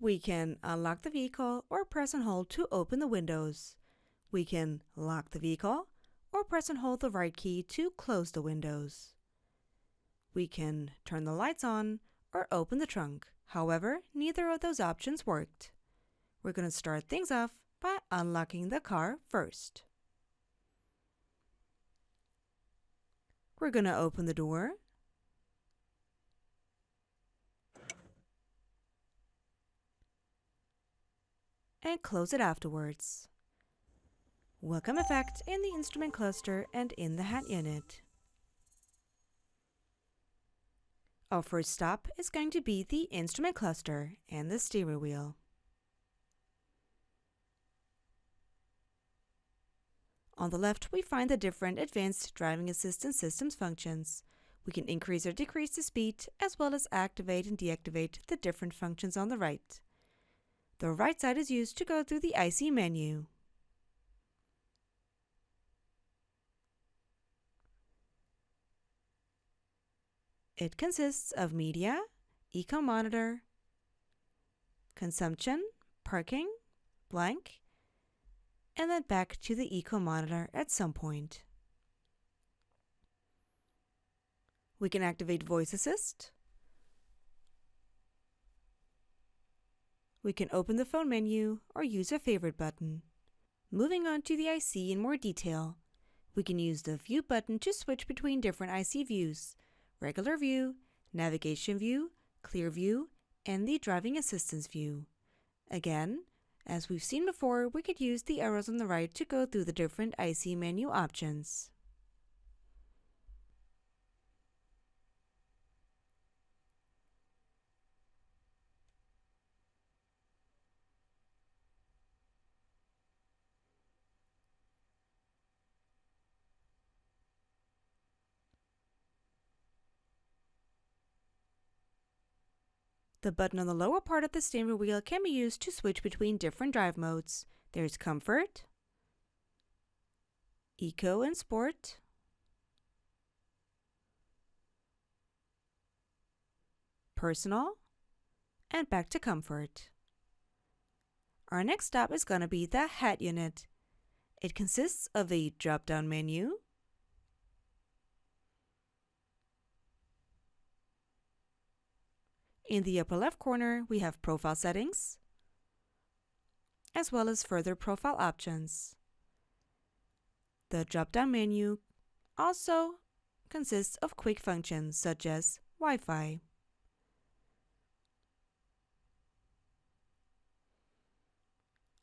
We can unlock the vehicle or press and hold to open the windows. We can lock the vehicle or press and hold the right key to close the windows. We can turn the lights on or open the trunk. However, neither of those options worked. We're going to start things off by unlocking the car first. We're going to open the door. And close it afterwards. Welcome effect in the instrument cluster and in the head unit. Our first stop is going to be the instrument cluster and the steering wheel. On the left, we find the different advanced driving assistance systems functions. We can increase or decrease the speed, as well as activate and deactivate the different functions on the right. The right side is used to go through the IC menu. It consists of media, eco monitor, consumption, parking, blank, and then back to the eco monitor at some point. We can activate voice assist. We can open the phone menu or use a favorite button. Moving on to the IC in more detail, we can use the view button to switch between different IC views: regular view, navigation view, clear view, and the driving assistance view. Again, as we've seen before, we could use the arrows on the right to go through the different IC menu options. The button on the lower part of the steering wheel can be used to switch between different drive modes. There's Comfort, Eco and Sport, Personal, and back to Comfort. Our next stop is going to be the head unit. It consists of a drop-down menu, in the upper left corner, we have profile settings, as well as further profile options. The drop-down menu also consists of quick functions such as Wi-Fi.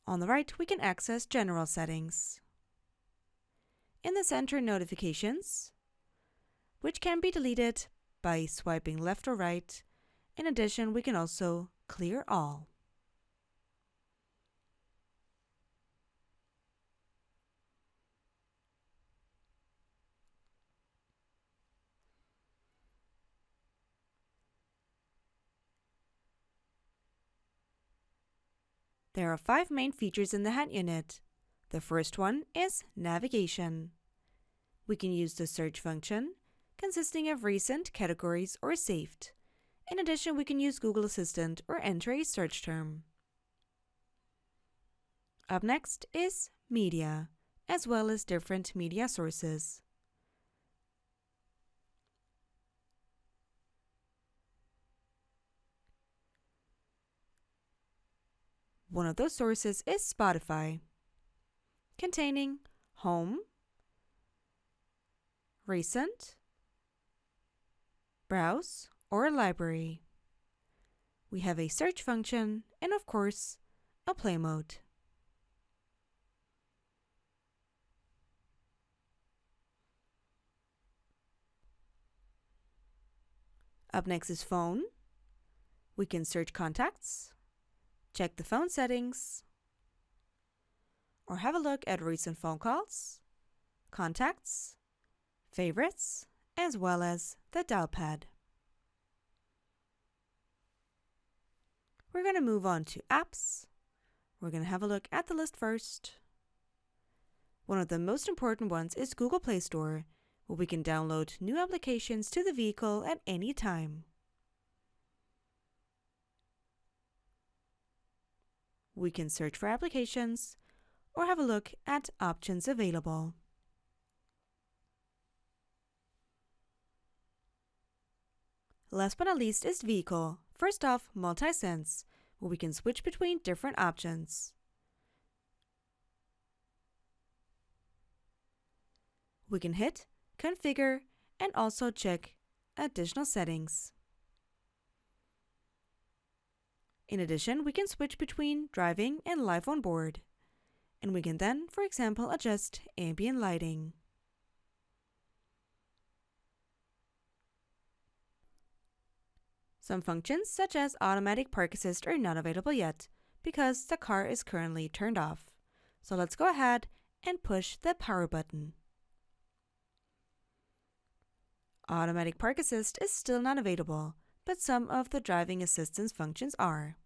On the right, we can access general settings. In the center, notifications, which can be deleted by swiping left or right. In addition, we can also clear all. There are 5 main features in the head unit. The first one is navigation. We can use the search function, consisting of recent, categories, or saved. In addition, we can use Google Assistant or enter a search term. Up next is media, as well as different media sources. One of those sources is Spotify, containing home, recent, browse, or library. We have a search function and, of course, a play mode. Up next is phone. We can search contacts, check the phone settings, or have a look at recent phone calls, contacts, favorites, as well as the dial pad. We're going to move on to apps. We're going to have a look at the list first. One of the most important ones is Google Play Store, where we can download new applications to the vehicle at any time. we can search for applications or have a look at options available. Last but not least is Vehicle. First off, Multi-Sense, where we can switch between different options. We can hit Configure and also check additional settings. In addition, we can switch between driving and live on board. And we can then, for example, adjust ambient lighting. Some functions, such as automatic park assist, are not available yet because the car is currently turned off. So let's go ahead and push the power button. Automatic park assist is still not available, but some of the driving assistance functions are.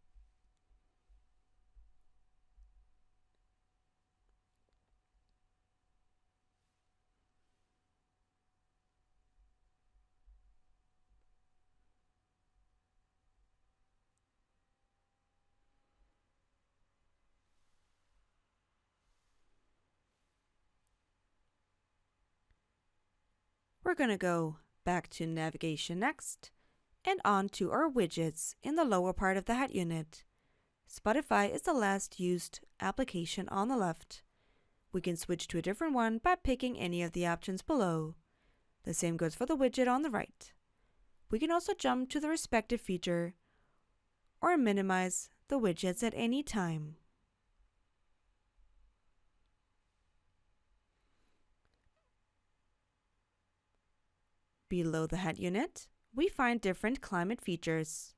We're going to go back to navigation next and on to our widgets in the lower part of the head unit. Spotify is the last used application on the left. We can switch to a different one by picking any of the options below. The same goes for the widget on the right. We can also jump to the respective feature or minimize the widgets at any time. Below the head unit, we find different climate features.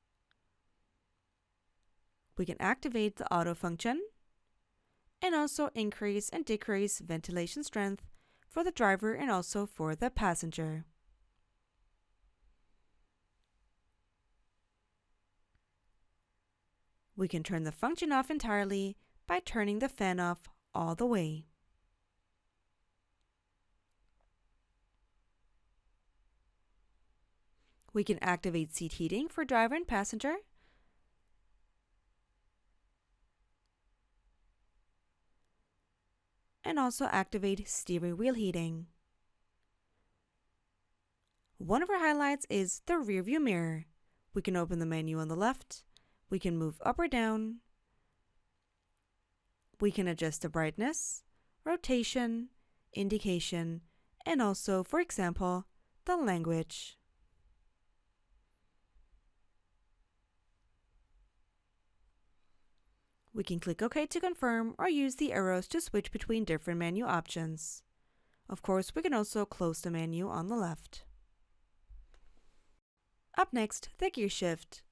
We can activate the auto function and also increase and decrease ventilation strength for the driver and also for the passenger. We can turn the function off entirely by turning the fan off all the way. We can activate seat heating for driver and passenger. And also activate steering wheel heating. One of our highlights is the rear view mirror. We can open the menu on the left. We can move up or down. We can adjust the brightness, rotation, indication, and also, for example, the language. We can click OK to confirm or use the arrows to switch between different menu options. Of course, we can also close the menu on the left. Up next, the gear shift.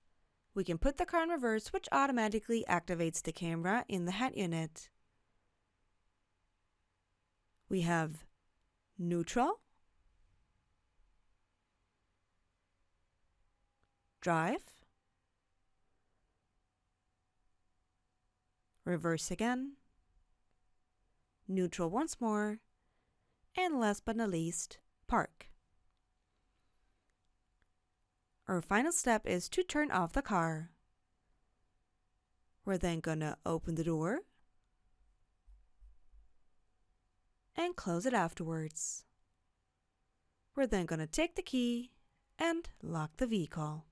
We can put the car in reverse, which automatically activates the camera in the head unit. We have neutral, drive, reverse again, neutral once more, and last but not least, park. Our final step is to turn off the car. We're then gonna open the door and close it afterwards. We're then gonna take the key and lock the vehicle.